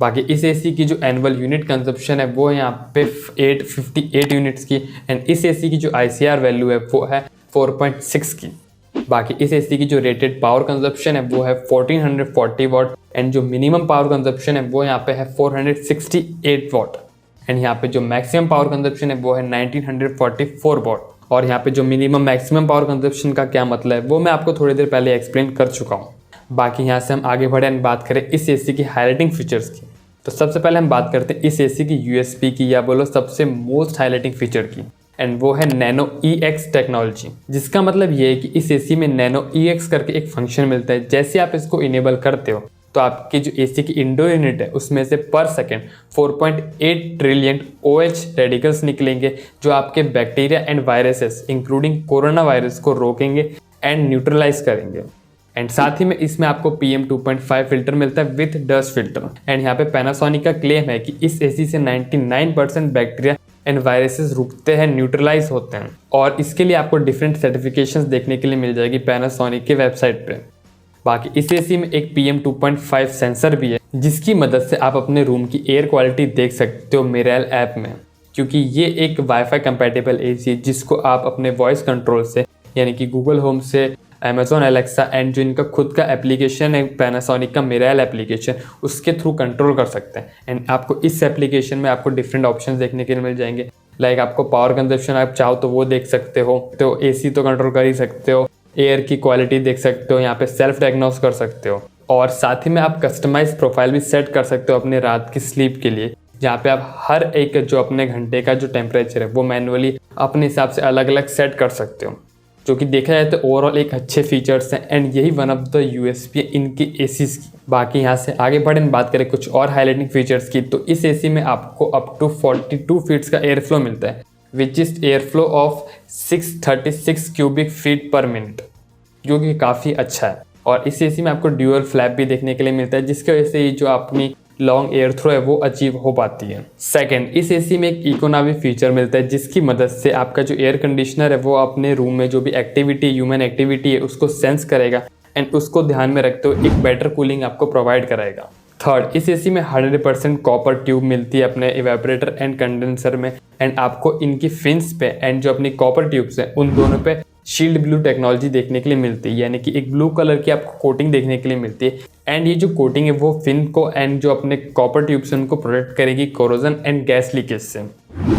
बाकी इस एसी की जो एनुअल यूनिट कंजप्शन है वो है यहाँ पे 858 यूनिट्स की। एंड इस एसी की जो ICR वैल्यू है वो है 4.6 की। बाकी इस एसी की जो रेटेड पावर कंजप्शन है वो है 1440 वाट। एंड जो मिनिमम पावर कंजप्शन है वो यहाँ पे है 468 वाट। एंड यहाँ पे जो मैक्सिमम पावर कंजप्शन है वो है 1944 वाट। और यहाँ पे जो मिनिमम मैक्सिमम पावर कंजप्शन का क्या मतलब है वो मैं आपको थोड़ी देर पहले एक्सप्लेन कर चुका हूँ। बाकी यहाँ से हम आगे बढ़े एंड बात करें इस एसी की हाईलाइटिंग फीचर्स की। तो सबसे पहले हम बात करते हैं इस एसी की USP की, या बोलो सबसे मोस्ट हाईलाइटिंग फीचर की। एंड वो है नैनो EX टेक्नोलॉजी, जिसका मतलब ये है कि इस एसी में नैनो EX करके एक फंक्शन मिलता है। जैसे आप इसको इनेबल करते हो तो आपकी जो एसी की इंडोर यूनिट है उसमें से पर सेकेंड 4.8 ट्रिलियन OH रेडिकल्स निकलेंगे, जो आपके bacteria and viruses including corona virus को रोकेंगे एंड न्यूट्रलाइज करेंगे। एंड साथ ही में इसमें आपको PM 2.5 फिल्टर मिलता है विथ डस्ट फिल्टर। एंड यहाँ पे पैनासोनिक का क्लेम है कि इस एसी से 99% बैक्टीरिया एंड वायरसेस रुकते हैं, न्यूट्रलाइज होते हैं। और इसके लिए आपको डिफरेंट सर्टिफिकेशंस देखने के लिए मिल जाएगी पैनासोनिक के वेबसाइट पे। बाकी इस एसी में एक PM 2.5 सेंसर भी है, जिसकी मदद से आप अपने रूम की एयर क्वालिटी देख सकते हो मिरेल ऐप में, क्योंकि ये एक वाईफाई कंपेटेबल एसी है जिसको आप अपने वॉइस कंट्रोल से यानी कि गूगल होम से, Amazon Alexa एंड जो इनका खुद का एप्लीकेशन है पैनासोनिक का मिरेल एप्लीकेशन, उसके थ्रू कंट्रोल कर सकते हैं। एंड आपको इस एप्लीकेशन में आपको डिफरेंट ऑप्शंस देखने के लिए मिल जाएंगे। लाइक आपको पावर कंजप्शन आप चाहो तो वो देख सकते हो, तो एसी तो कंट्रोल कर ही सकते हो, एयर की क्वालिटी देख सकते हो, यहाँ पे सेल्फ डायग्नोस कर सकते हो। और साथ ही में आप कस्टमाइज प्रोफाइल भी सेट कर सकते हो अपने रात की स्लीप के लिए, जहाँ पे आप हर एक जो अपने घंटे का जो टेम्परेचर है वो मैनुअली अपने हिसाब से अलग अलग सेट कर सकते हो, जो कि देखा जाए तो ओवरऑल एक अच्छे फीचर्स हैं। एंड यही वन ऑफ द USP है इनकी एसीज की। बाकी यहाँ से आगे बढ़े बात करें कुछ और हाईलाइटिंग फीचर्स की, तो इस एसी में आपको अप टू 42 फीट्स का एयर फ्लो मिलता है, which is air flow of 636 cubic feet पर मिनट, जो कि काफ़ी अच्छा है। और इस एसी में आपको ड्यूअल फ्लैप भी देखने के लिए मिलता है, जिसकी वजह से ये जो अपनी लॉन्ग एयर थ्रो है वो अचीव हो पाती है। सेकंड, इस एसी में एक इकोनॉमी फीचर मिलता है, जिसकी मदद से आपका जो एयर कंडीशनर है वो अपने रूम में जो भी एक्टिविटी, ह्यूमन एक्टिविटी है उसको सेंस करेगा एंड उसको ध्यान में रखते हुए एक बेटर कूलिंग आपको प्रोवाइड कराएगा। थर्ड, इस एसी में 100% कॉपर ट्यूब मिलती है अपने इवेपोरेटर एंड कंडेंसर में। एंड आपको इनकी फिन्स पे एंड जो अपनी कॉपर ट्यूब्स हैं उन दोनों पे शील्ड ब्लू टेक्नोलॉजी देखने के लिए मिलती है, यानी कि एक ब्लू कलर की आपको कोटिंग देखने के लिए मिलती है। एंड ये जो कोटिंग है वो फिन को एंड जो अपने कॉपर ट्यूब्स हैं उनको प्रोटेक्ट करेगी कोरोजन एंड गैस लीकेज से,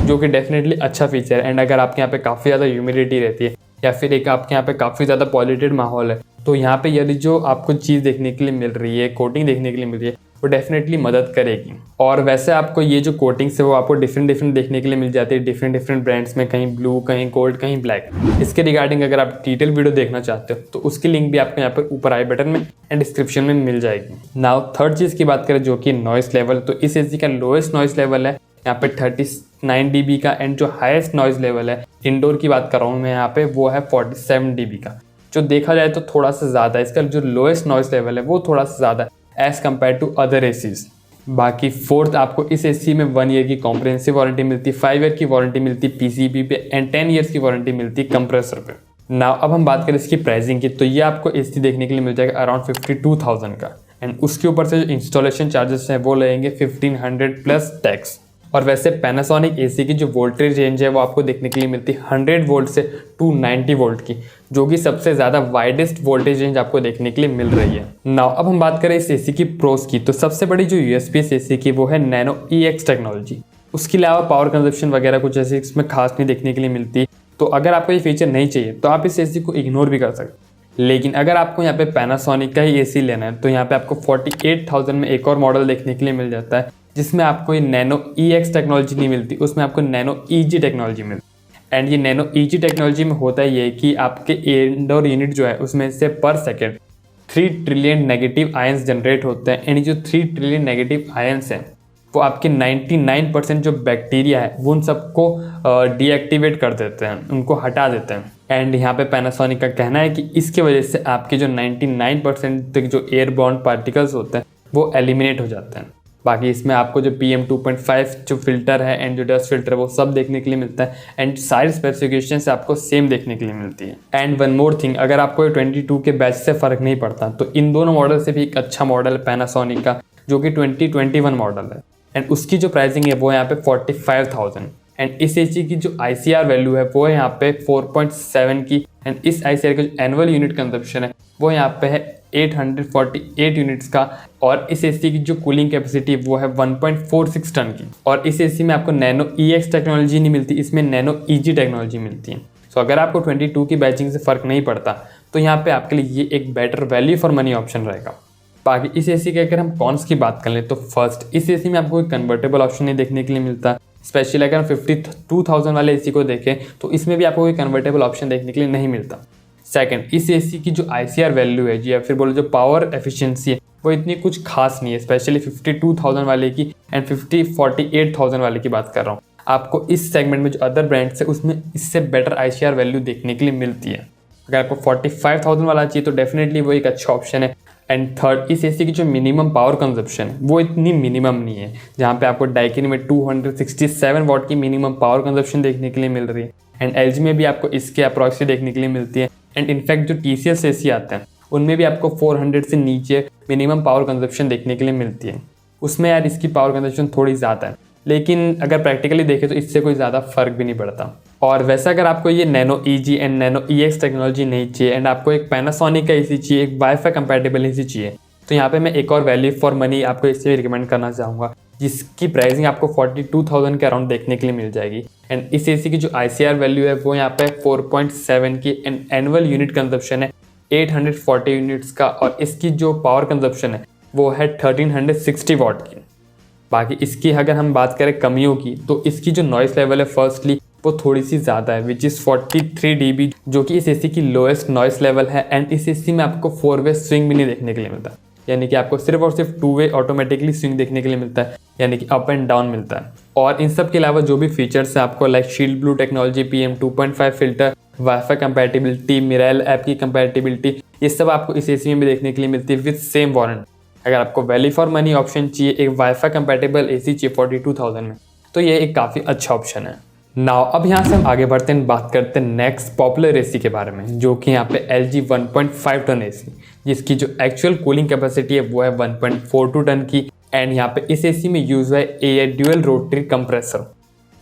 जो कि डेफिनेटली अच्छा फीचर है। एंड अगर आपके यहाँ पे काफ़ी ज़्यादा ह्यूमिडिटी रहती है या फिर एक आपके यहाँ पे काफ़ी ज़्यादा पॉल्यूटेड माहौल है, तो यहाँ पे यदि जो आपको चीज़ देखने के लिए मिल रही है, कोटिंग देखने के लिए मिल रही है, वो डेफिनेटली मदद करेगी। और वैसे आपको ये जो कोटिंग्स है वो आपको डिफरेंट देखने के लिए मिल जाती है डिफरेंट ब्रांड्स में, कहीं ब्लू, कहीं गोल्ड, कहीं ब्लैक। इसके रिगार्डिंग अगर आप डिटेल वीडियो देखना चाहते हो तो उसकी लिंक भी आपको यहाँ पर ऊपर आई बटन में एंड डिस्क्रिप्शन में मिल जाएगी। नाउ थर्ड चीज़ की बात करें जो कि नॉइस लेवल, तो इस एसी का लोएस्ट नॉइस लेवल है यहाँ पे 39 dB का। एंड जो हाईएस्ट नॉइज लेवल है इंडोर की बात कर रहा हूँ मैं यहाँ पे, वो है 47 dB का, जो देखा जाए तो थोड़ा सा ज़्यादा है। इसका जो लोएस्ट नॉइज लेवल है वो थोड़ा सा ज़्यादा है as compare to other ACs. बाकी फोर्थ, आपको इस एसी में 1 ईयर की कॉम्प्रिहेंसिव वारंटी मिलती है, 5 ईयर की वारंटी मिलती है PCB पे एंड 10 ईयर्स की वारंटी मिलती है कंप्रेसर पे। नाउ अब हम बात करें इसकी प्राइसिंग की, तो ये आपको एसी देखने के लिए मिल जाएगा अराउंड 52,000 का। एंड उसके ऊपर से जो इंस्टॉलेशन चार्जेस हैं वो लगेंगे 1500 प्लस टैक्स। और वैसे पैनासोनिक एसी की जो वोल्टेज रेंज है वो आपको देखने के लिए मिलती है 100 वोल्ट से 290 वोल्ट की, जो कि सबसे ज़्यादा वाइडेस्ट वोल्टेज रेंज आपको देखने के लिए मिल रही है। नाउ अब हम बात करें इस एसी की प्रोस की, तो सबसे बड़ी जो USP इस एसी की वो है नैनो EX टेक्नोलॉजी। उसके अलावा पावर कंजप्शन वगैरह कुछ ऐसी इसमें खास नहीं देखने के लिए मिलती, तो अगर आपको ये फीचर नहीं चाहिए तो आप इस एसी को इग्नोर भी कर सकते। लेकिन अगर आपको यहाँ पे पैनासोनिक का ही एसी लेना है तो यहाँ पे आपको 48,000 में एक और मॉडल देखने के लिए मिल जाता है, जिसमें आपको ये नैनो EX टेक्नोलॉजी नहीं मिलती, उसमें आपको नैनो EG टेक्नोलॉजी मिलती। एंड ये नैनो EG टेक्नोलॉजी में होता है ये कि आपके इंडोर यूनिट जो है उसमें से पर second 3 trillion negative ions generate होते हैं। एंड जो 3 ट्रिलियन नेगेटिव आयंस हैं वो आपके 99% जो बैक्टीरिया है वो उन सबको डीएक्टिवेट कर देते हैं, उनको हटा देते हैं। एंड यहाँ पे पैनासोनिक का कहना है कि इसकी वजह से आपके जो 99% तक जो एयरबॉर्न पार्टिकल्स होते हैं वो एलिमिनेट हो जाते हैं। बाकी इसमें आपको जो PM 2.5 जो फिल्टर है एंड जो डस्ट फिल्टर है वो सब देखने के लिए मिलता है एंड सारी स्पेसिफिकेशंस आपको सेम देखने के लिए मिलती है। एंड वन मोर थिंग, अगर आपको 22 के बैच से फ़र्क नहीं पड़ता तो इन दोनों मॉडल से भी एक अच्छा मॉडल है पैनासोनिक का जो कि 2021 मॉडल है एंड उसकी जो प्राइसिंग है वो यहाँ पे 45,000 एंड इस AC की जो ICR वैल्यू है वो है यहाँ पे 4.7 की एंड इस ICR का जो एनुअल यूनिट कंजप्शन है वो यहाँ पे है 848 यूनिट्स का और इस AC की जो कूलिंग कैपेसिटी वो है 1.46 टन की। और इस AC में आपको नैनो EX टेक्नोलॉजी नहीं मिलती, इसमें नैनो EG टेक्नोलॉजी मिलती है। सो अगर आपको 22 की बैचिंग से फ़र्क नहीं पड़ता तो यहाँ पे आपके लिए ये एक better value for money option रहेगा। बाकी इस AC के अगर हम कॉन्स की बात कर लें तो फर्स्ट, इस AC में आपको कोई कन्वर्टेबल ऑप्शन नहीं देखने के लिए मिलता। स्पेशली अगर हम 52,000 वाले AC को देखें तो इसमें भी आपको कोई कन्वर्टेबल ऑप्शन देखने के लिए नहीं मिलता। सेकंड, इस AC की जो ICR वैल्यू है जी या फिर बोलो जो पावर एफिशिएंसी है वो इतनी कुछ खास नहीं है, स्पेशली 52,000 वाले की एंड 48,000 वाले की बात कर रहा हूँ। आपको इस सेगमेंट में जो अदर ब्रांड्स है उसमें इससे बेटर ICR वैल्यू देखने के लिए मिलती है। अगर आपको 45,000 वाला चाहिए तो डेफिनेटली वो एक अच्छा ऑप्शन है। एंड थर्ड, इस AC की जो मिनिमम पावर कंजप्शन है वो इतनी मिनिमम नहीं है, जहाँ पे आपको डाइकिन में 267 वॉट की मिनिमम पावर कंजप्शन देखने के लिए मिल रही है एंड LG में भी आपको इसके अप्रॉक्स देखने के लिए मिलती है एंड इनफैक्ट जो TCS AC आते हैं उनमें भी आपको 400 से नीचे मिनिमम पावर कंजप्शन देखने के लिए मिलती है। उसमें यार इसकी पावर कंजप्शन थोड़ी ज़्यादा है, लेकिन अगर प्रैक्टिकली देखें तो इससे कोई ज़्यादा फर्क भी नहीं पड़ता। और वैसे अगर आपको ये nano EG and nano EX technology नहीं चाहिए एंड आपको एक पैनासोनिक का AC चाहिए, एक वाईफाई कंपैटिबल AC चाहिए, तो यहाँ पे मैं एक और वैल्यू फॉर मनी आपको इससे भी रिकमेंड करना चाहूँगा जिसकी प्राइसिंग आपको 42,000 के अराउंड देखने के लिए मिल जाएगी। एंड इस AC की जो ICR वैल्यू है वो यहाँ पे 4.7 की एंड एनुअल यूनिट कंजप्शन है 840 यूनिट्स का और इसकी जो पावर कंजप्शन है वो है 1360 वॉट की। बाकी इसकी अगर हम बात करें कमियों की तो इसकी जो नॉइस लेवल है फर्स्टली वो थोड़ी सी ज़्यादा है विच इज़ 43 dB जो कि इस AC की लोएस्ट नॉइस लेवल है एंड इस AC में आपको 4-वे स्विंग भी नहीं देखने के लिए मिलता, यानी कि आपको सिर्फ और सिर्फ 2-वे ऑटोमेटिकली स्विंग देखने के लिए मिलता है, यानी कि अप एंड डाउन मिलता है। और इन सब के अलावा जो भी फीचर्स हैं आपको like shield blue technology, PM 2.5 filter, wifi compatibility, Miraie app की कंपैटिबिलिटी, ये सब आपको इस AC में भी देखने के लिए मिलती है विद सेम वारंटी। अगर आपको वैल्यू फॉर मनी ऑप्शन चाहिए, एक वाईफाई कंपैटिबल AC चाहिए 42,000 में, तो ये एक काफ़ी अच्छा ऑप्शन है। नाउ अब यहाँ से हम आगे बढ़ते हैं, बात करते हैं नेक्स्ट पॉपुलर AC के बारे में जो कि यहाँ पे LG 1.5 टन AC जिसकी जो एक्चुअल कूलिंग कैपेसिटी है वो है 1.42 टन की एंड यहाँ पे इस AC में यूज है ए ड्यूअल रोटरी कंप्रेसर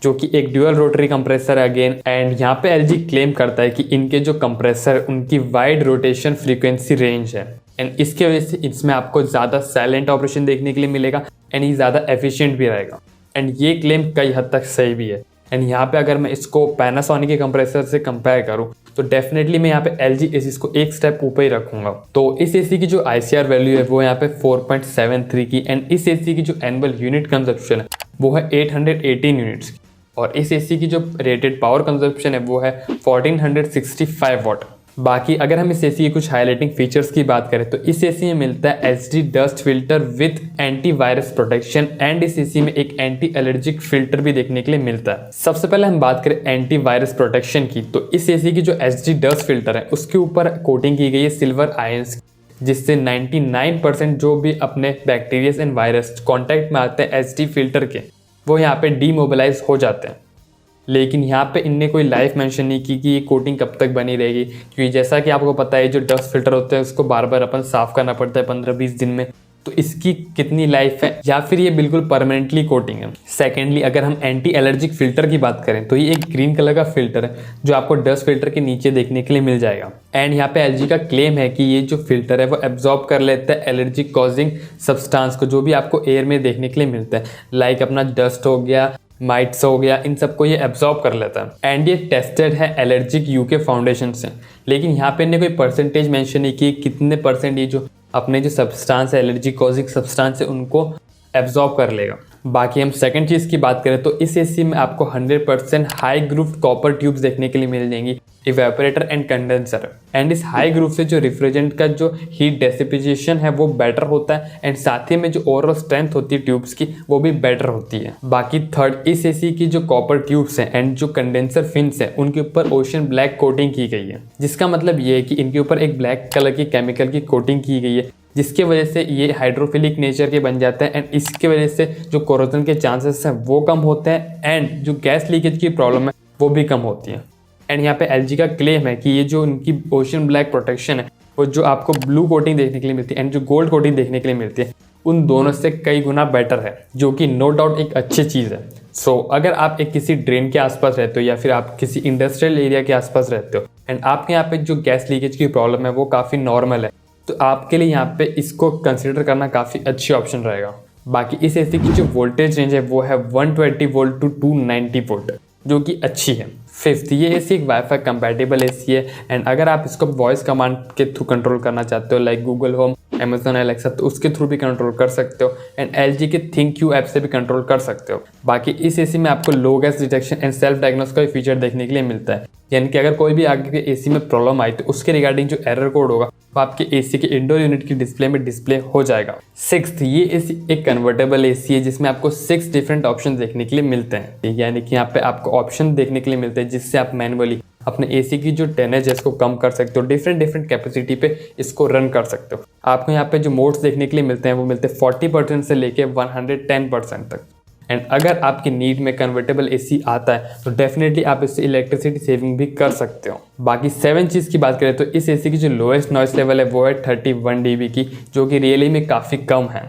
जो कि एक ड्यूअल रोटरी कंप्रेसर है अगेन। एंड यहाँ पे LG क्लेम करता है कि इनके जो कंप्रेसर उनकी वाइड रोटेशन फ्रीक्वेंसी रेंज है एंड इसके वजह से इसमें आपको ज़्यादा साइलेंट ऑपरेशन देखने के लिए मिलेगा एंड ये ज़्यादा एफिशिएंट भी रहेगा एंड ये क्लेम कई हद तक सही भी है। एंड यहाँ पे अगर मैं इसको पैनासोनिक के कंप्रेसर से कंपेयर करूँ तो डेफिनेटली मैं यहाँ पे LG ACs को एक स्टेप ऊपर ही रखूंगा। तो इस AC की जो ICR वैल्यू है वो यहाँ पे 4.73 की एंड इस AC की जो एनुअल यूनिट कंजप्शन है वो है 818 यूनिट्स की और इस AC की जो रेटेड पावर कंजप्शन है वो है 1465 वॉट। बाकी अगर हम इस AC की कुछ हाईलाइटिंग फीचर्स की बात करें तो इस AC में मिलता है HD dust filter with antivirus protection and इस AC में एक एंटी एलर्जिक फिल्टर भी देखने के लिए मिलता है। सबसे पहले हम बात करें एंटीवायरस प्रोटेक्शन की तो इस AC की जो HD डस्ट फिल्टर है उसके ऊपर कोटिंग की गई है सिल्वर आयंस जिससे 99% जो भी अपने बैक्टीरिया एंड वायरस कॉन्टैक्ट में आते हैं HD फिल्टर के वो यहाँ पे डीमोबिलाइज हो जाते हैं। लेकिन यहाँ पे इनने कोई लाइफ मेंशन नहीं की कि ये कोटिंग कब तक बनी रहेगी, क्योंकि जैसा कि आपको पता है जो डस्ट फिल्टर होते हैं उसको बार बार अपन साफ करना पड़ता है 15-20 दिन में, तो इसकी कितनी लाइफ है या फिर ये बिल्कुल परमानेंटली कोटिंग है। सेकेंडली अगर हम एंटी एलर्जिक फिल्टर की बात करें तो ये एक ग्रीन कलर का फिल्टर है जो आपको डस्ट फिल्टर के नीचे देखने के लिए मिल जाएगा एंड यहाँ पे LG का क्लेम है कि ये जो फिल्टर है वो एब्जॉर्ब कर लेता है एलर्जिक कॉजिंग सब्सटेंस को जो भी आपको एयर में देखने के लिए मिलता है, लाइक अपना डस्ट हो गया, माइट्स हो गया, इन सबको ये एब्जॉर्ब कर लेता है एंड ये टेस्टेड है एलर्जिक UK फाउंडेशन से। लेकिन यहाँ पे इन्हें कोई परसेंटेज मेंशन नहीं की कितने परसेंट ये जो अपने जो सब्सटेंस है एलर्जिक कॉजिंग सब्सटेंस है उनको एब्जॉर्ब कर लेगा। बाकी हम सेकंड चीज़ की बात करें तो इस AC में आपको 100% हाई ग्रूव्ड कॉपर ट्यूब्स देखने के लिए मिल जाएंगी इवेपोरेटर एंड कंडेंसर। एंड इस हाई ग्रुप से जो रिफ्रिजरेंट का जो हीट डेसिपिएशन है वो बेटर होता है एंड साथ ही में जो ओवरऑल स्ट्रेंथ होती है ट्यूब्स की वो भी बेटर होती है। बाकी थर्ड, इस एसी की जो कॉपर ट्यूब्स हैं एंड जो कंडेंसर फिन्स हैं उनके ऊपर ओशन ब्लैक कोटिंग की गई है, जिसका मतलब ये है कि इनके ऊपर एक ब्लैक कलर की केमिकल की कोटिंग की गई है, जिसके वजह से ये हाइड्रोफिलिक नेचर के बन जाते हैं एंड इसके वजह से जो कोरोजन के चांसेस हैं वो कम होते हैं एंड जो गैस लीकेज की प्रॉब्लम है वो भी कम होती है। एंड यहाँ पे एलजी का क्लेम है कि ये जो उनकी ओशन ब्लैक प्रोटेक्शन है वो जो आपको ब्लू कोटिंग देखने के लिए मिलती है एंड जो गोल्ड कोटिंग देखने के लिए मिलती है उन दोनों से कई गुना बेटर है, जो कि नो डाउट एक अच्छी चीज़ है। सो अगर आप एक किसी ड्रेन के आसपास रहते हो या फिर आप किसी इंडस्ट्रियल एरिया के आसपास रहते हो एंड आपके यहाँ पे जो गैस लीकेज की प्रॉब्लम है वो काफ़ी नॉर्मल है, तो आपके लिए यहाँ पे इसको कंसिडर करना काफ़ी अच्छी ऑप्शन रहेगा। बाकी इस एसी की जो वोल्टेज रेंज है वो है 120 वोल्ट टू 290 वोल्ट, जो कि अच्छी है। फिफ्थ, ये एसी एक वाईफाई कंपैटिबल एसी है एंड अगर आप इसको वॉइस कमांड के थ्रू कंट्रोल करना चाहते हो like Google home, Amazon Alexa, तो उसके थ्रू भी कंट्रोल कर सकते हो एंड एलजी के थिंक यू ऐप से भी कंट्रोल कर सकते हो। बाकी इस एसी में आपको low gas detection and self diagnose का भी फीचर देखने के लिए मिलता है, यानी कि अगर कोई भी आगे के एसी में प्रॉब्लम आई तो उसके रिगार्डिंग जो एरर कोड होगा वो आपके एसी के इंडोर यूनिट की डिस्प्ले में डिस्प्ले हो जाएगा। सिक्स्थ, ये एसी एक कन्वर्टेबल एसी है जिसमें आपको 6 डिफरेंट ऑप्शन देखने के लिए मिलते हैं, यानी कि यहाँ पे आपको ऑप्शन देखने के लिए मिलते हैं जिससे आप मैनुअली अपने एसी की जो टेनेज है इसको कम कर सकते हो, डिफरेंट कैपेसिटी पे इसको रन कर सकते हो। आपको यहाँ पे जो मोड्स देखने के लिए मिलते हैं वो मिलते हैं 40% से लेके 110% तक। एंड अगर आपकी नीड में कन्वर्टेबल एसी आता है तो डेफिनेटली आप इससे इलेक्ट्रिसिटी सेविंग भी कर सकते हो। बाकी 7 चीज़ की बात करें तो इस एसी की जो लोएस्ट नॉइस लेवल है वो है 31 dB की, जो कि रियली में काफ़ी कम है।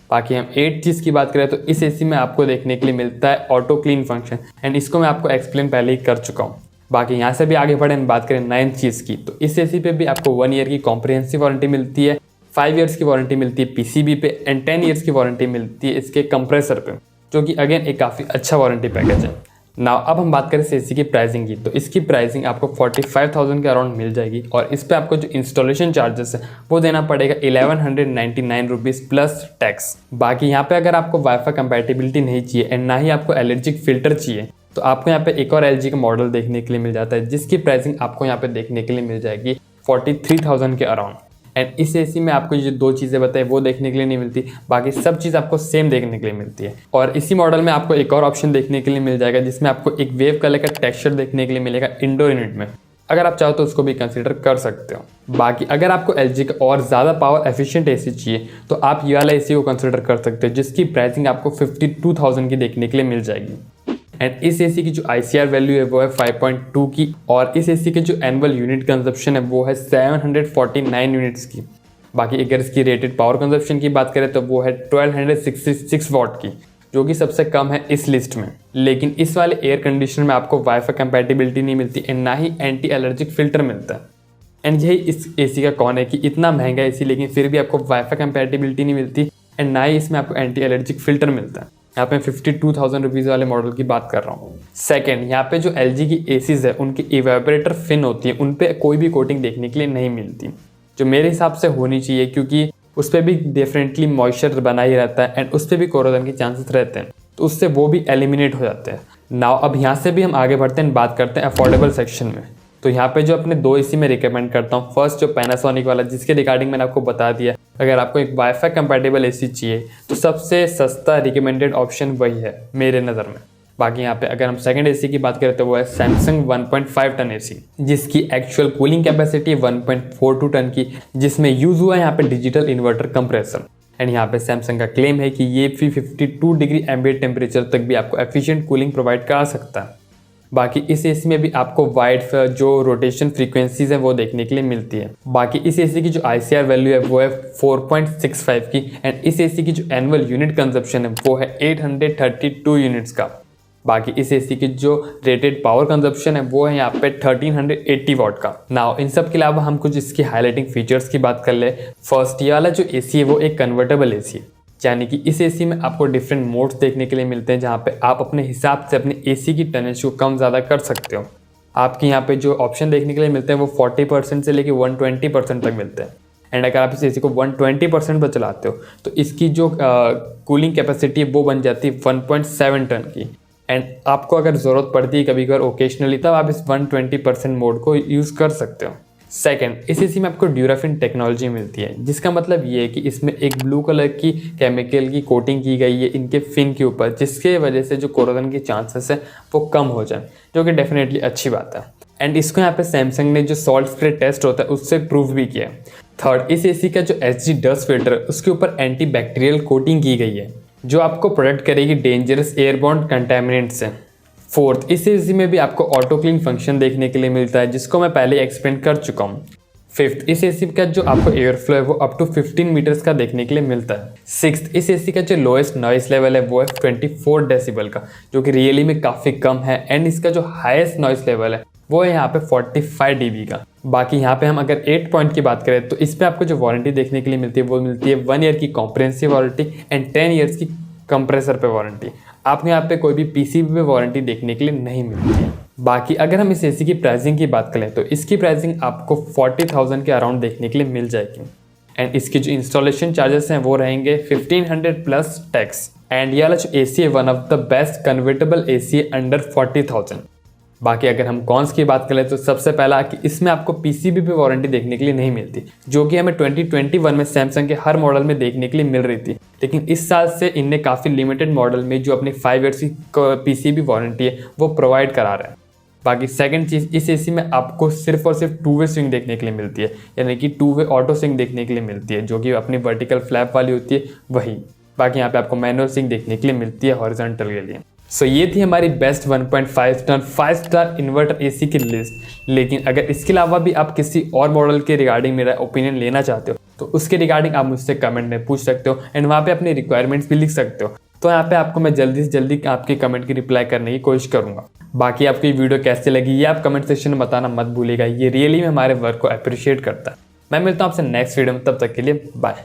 बाकी हम 8 चीज़ की बात करें तो इस एसी में आपको देखने के लिए मिलता है ऑटो क्लीन फंक्शन एंड इसको मैं आपको एक्सप्लेन पहले ही कर चुका हूँ। बाकी यहाँ से भी आगे बढ़े बात करें 9 चीज़ की तो इस एसी पे भी आपको 1 ईयर की कॉम्प्रिहेंसिव वारंटी मिलती है, 5 इयर्स की वारंटी मिलती है पीसीबी पे एंड 10 इयर्स की वारंटी मिलती है इसके कंप्रेसर पे, जो कि अगेन एक काफ़ी अच्छा वारंटी पैकेज है। नाउ अब हम बात करें इस एसी की प्राइसिंग की तो इसकी प्राइसिंग आपको 45,000 के अराउंड मिल जाएगी और इस पे आपको जो इंस्टॉलेशन चार्जेस है वो देना पड़ेगा 1199 रुपीज़ प्लस टैक्स। बाकी यहाँ पे अगर आपको वाईफाई कंपैटिबिलिटी नहीं चाहिए एंड ना ही आपको एलर्जिक फिल्टर चाहिए तो आपको यहाँ पे एक और एलजी का मॉडल देखने के लिए मिल जाता है जिसकी प्राइसिंग आपको यहाँ पे देखने के लिए मिल जाएगी 43,000 के अराउंड। एंड इस एसी में आपको जो 2 चीज़ें बताई वो देखने के लिए नहीं मिलती, बाकी सब चीज़ आपको सेम देखने के लिए मिलती है। और इसी मॉडल में आपको एक और ऑप्शन देखने के लिए मिल जाएगा जिसमें आपको एक वेव कलर का टेक्सचर देखने के लिए मिलेगा इंडोर यूनिट में, अगर आप चाहो तो उसको भी कंसीडर कर सकते हो। बाकी अगर आपको एलजी का और ज़्यादा पावर एफिशिएंट एसी चाहिए तो आप ये वाला एसी को कंसीडर कर सकते हो जिसकी प्राइसिंग आपको 52,000 की देखने के लिए मिल जाएगी। एंड इस एसी की जो ICR वैल्यू है वो है 5.2 की और इस एसी के जो एनुअल यूनिट कंजप्शन है वो है 749 यूनिट्स की। बाकी अगर इसकी रेटेड पावर कंजप्शन की बात करें तो वो है 1266 वाट की, जो कि सबसे कम है इस लिस्ट में। लेकिन इस वाले एयर कंडीशनर में आपको वाईफाई कंपैटिबिलिटी नहीं मिलती एंड ना ही एंटी एलर्जिक फिल्टर मिलता है। एंड यही इस एसी का कौन है कि इतना महंगा एसी लेकिन फिर भी आपको वाईफाई कंपैटिबिलिटी नहीं मिलती एंड ना ही इसमें आपको एंटी एलर्जिक फिल्टर मिलता है। यहाँ पे 52,000 रुपीज़ वाले मॉडल की बात कर रहा हूँ। सेकंड, यहाँ पे जो एलजी की एसीज है उनकी इवेपोरेटर फिन होती है, उन पे कोई भी कोटिंग देखने के लिए नहीं मिलती, जो मेरे हिसाब से होनी चाहिए क्योंकि उस पर भी डेफिनेटली मॉइस्चर बना ही रहता है एंड उस पर भी कोरोजन के चांसेस रहते हैं, तो उससे वो भी एलिमिनेट हो जाते हैं। नाउ अब यहाँ से भी हम आगे बढ़ते हैं, बात करते हैं अफोर्डेबल सेक्शन में। तो यहाँ पे जो अपने 2 एसी में रिकमेंड करता हूँ, फर्स्ट जो पैनासोनिक वाला जिसके रिगार्डिंग मैंने आपको बता दिया, अगर आपको एक वाईफाई कंपैटिबल एसी चाहिए तो सबसे सस्ता रिकमेंडेड ऑप्शन वही है मेरे नज़र में। बाकी यहाँ पे अगर हम सेकंड एसी की बात करें तो वो है सैमसंग 1.5 टन एसी, जिसकी एक्चुअल कूलिंग कैपेसिटी है 1.42 टन की, जिसमें यूज़ हुआ है यहाँ पे डिजिटल इन्वर्टर कंप्रेसर। एंड यहाँ पे सैमसंग का क्लेम है कि ये 52 डिग्री एम्बिएंट टेम्परेचर तक भी आपको एफिशिएंट कूलिंग प्रोवाइड करा सकता है। बाकी इस एसी में भी आपको वाइड जो रोटेशन फ्रीक्वेंसीज है वो देखने के लिए मिलती है। बाकी इस एसी की जो ICR वैल्यू है वो है 4.65 की एंड इस एसी की जो एनुअल यूनिट कंजप्शन है वो है 832 यूनिट्स का। बाकी इस एसी की जो रेटेड पावर कंजप्शन है वो है यहाँ पे 1380 वाट का। नाउ इन सब के अलावा हम कुछ इसकी हाईलाइटिंग फीचर्स की बात कर ले। फर्स्ट, ये वाला जो एसी है वो एक कन्वर्टेबल एसी है, यानी कि इस एसी में आपको डिफरेंट मोड्स देखने के लिए मिलते हैं जहाँ पे आप अपने हिसाब से अपने एसी की टनेज को कम ज़्यादा कर सकते हो। आपके यहाँ पे जो ऑप्शन देखने के लिए मिलते हैं वो 40% से लेके 120% तक मिलते हैं। एंड अगर आप इस एसी को 120% पर चलाते हो तो इसकी जो कूलिंग कैपेसिटी है वो बन जाती है 1.7 टन की। एंड आपको अगर ज़रूरत पड़ती है कभी कभार ओकेशनली, तब आप इस 120% मोड को यूज़ कर सकते हो। सेकंड, इस एसी में आपको ड्यूराफिन टेक्नोलॉजी मिलती है, जिसका मतलब ये है कि इसमें एक ब्लू कलर की केमिकल की कोटिंग की गई है इनके फिन के ऊपर, जिसके वजह से जो कोरोजन के चांसेस है वो कम हो जाए, जो कि डेफिनेटली अच्छी बात है। एंड इसको यहाँ पे सैमसंग ने जो सॉल्ट स्प्रे टेस्ट होता है उससे प्रूव भी किया है। थर्ड, इस एसी का जो एसजी डस्ट फिल्टर है उसके ऊपर एंटी बैक्टीरियल कोटिंग की गई है, जो आपको प्रोटेक्ट करेगी डेंजरस एयरबॉर्न कंटेमिनेंट से। फोर्थ, इस एसी में भी आपको ऑटो क्लीन फंक्शन देखने के लिए मिलता है, जिसको मैं पहले एक्सप्लेन कर चुका हूँ। फिफ्थ, इस एसी का जो आपको एयर फ्लो है वो अप टू 15 मीटर्स का देखने के लिए मिलता है। सिक्स्थ, इस एसी का जो लोएस्ट नॉइस लेवल है वो है 24 डेसिबल का, जो कि रियली में काफ़ी कम है। एंड इसका जो हाईएस्ट नॉइस लेवल है वो है यहाँ पे 45 dB का। बाकी यहाँ पे हम अगर 8 पॉइंट की बात करें तो इस पर आपको जो वारंटी देखने के लिए मिलती है वो मिलती है 1 ईयर की कॉम्प्रिहेंसिव वारंटी एंड 10 ईयर्स की कंप्रेसर पे वारंटी। आपको यहाँ पे कोई भी पीसीबी पे वारंटी देखने के लिए नहीं मिलती है। बाकी अगर हम इस एसी की प्राइसिंग की बात करें तो इसकी प्राइसिंग आपको 40,000 के अराउंड देखने के लिए मिल जाएगी। एंड इसकी जो इंस्टॉलेशन चार्जेस हैं वो रहेंगे 1500 प्लस टैक्स। एंड ये वाला जो एसी है one of the best convertible AC है अंडर 40,000। बाकी अगर हम कॉन्स की बात करें तो सबसे पहला कि इसमें आपको पीसीबी पे वारंटी देखने के लिए नहीं मिलती, जो कि हमें 2021 में सैमसंग के हर मॉडल में देखने के लिए मिल रही थी। लेकिन इस साल से इनने काफ़ी लिमिटेड मॉडल में जो अपनी 5 ईयर्स की पीसीबी वारंटी है वो प्रोवाइड करा रहा है। बाकी सेकंड चीज़, इस एसी में आपको सिर्फ और सिर्फ 2 वे स्विंग देखने के लिए मिलती है, यानी कि 2 वे ऑटो स्विंग देखने के लिए मिलती है, जो कि अपनी वर्टिकल फ्लैप वाली होती है वही। बाकी यहाँ पे आपको मैनुअल स्विंग देखने के लिए मिलती है हॉरिजॉन्टल के लिए। सो ये थी हमारी best 1.5 star 5 star inverter AC की लिस्ट। लेकिन अगर इसके अलावा भी आप किसी और मॉडल के रिगार्डिंग मेरा ओपिनियन लेना चाहते हो तो उसके रिगार्डिंग आप मुझसे कमेंट में पूछ सकते हो एंड वहाँ पे अपने रिक्वायरमेंट्स भी लिख सकते हो। तो यहाँ पे आपको मैं जल्दी से जल्दी आपके कमेंट की रिप्लाई करने की कोशिश करूँगा। बाकी आपको ये वीडियो कैसे लगी ये आप कमेंट सेक्शन में बताना मत भूलिएगा, ये रियली में हमारे वर्क को अप्रिशिएट करता है। मैं मिलता हूँ आपसे नेक्स्ट वीडियो में, तब तक के लिए बाय।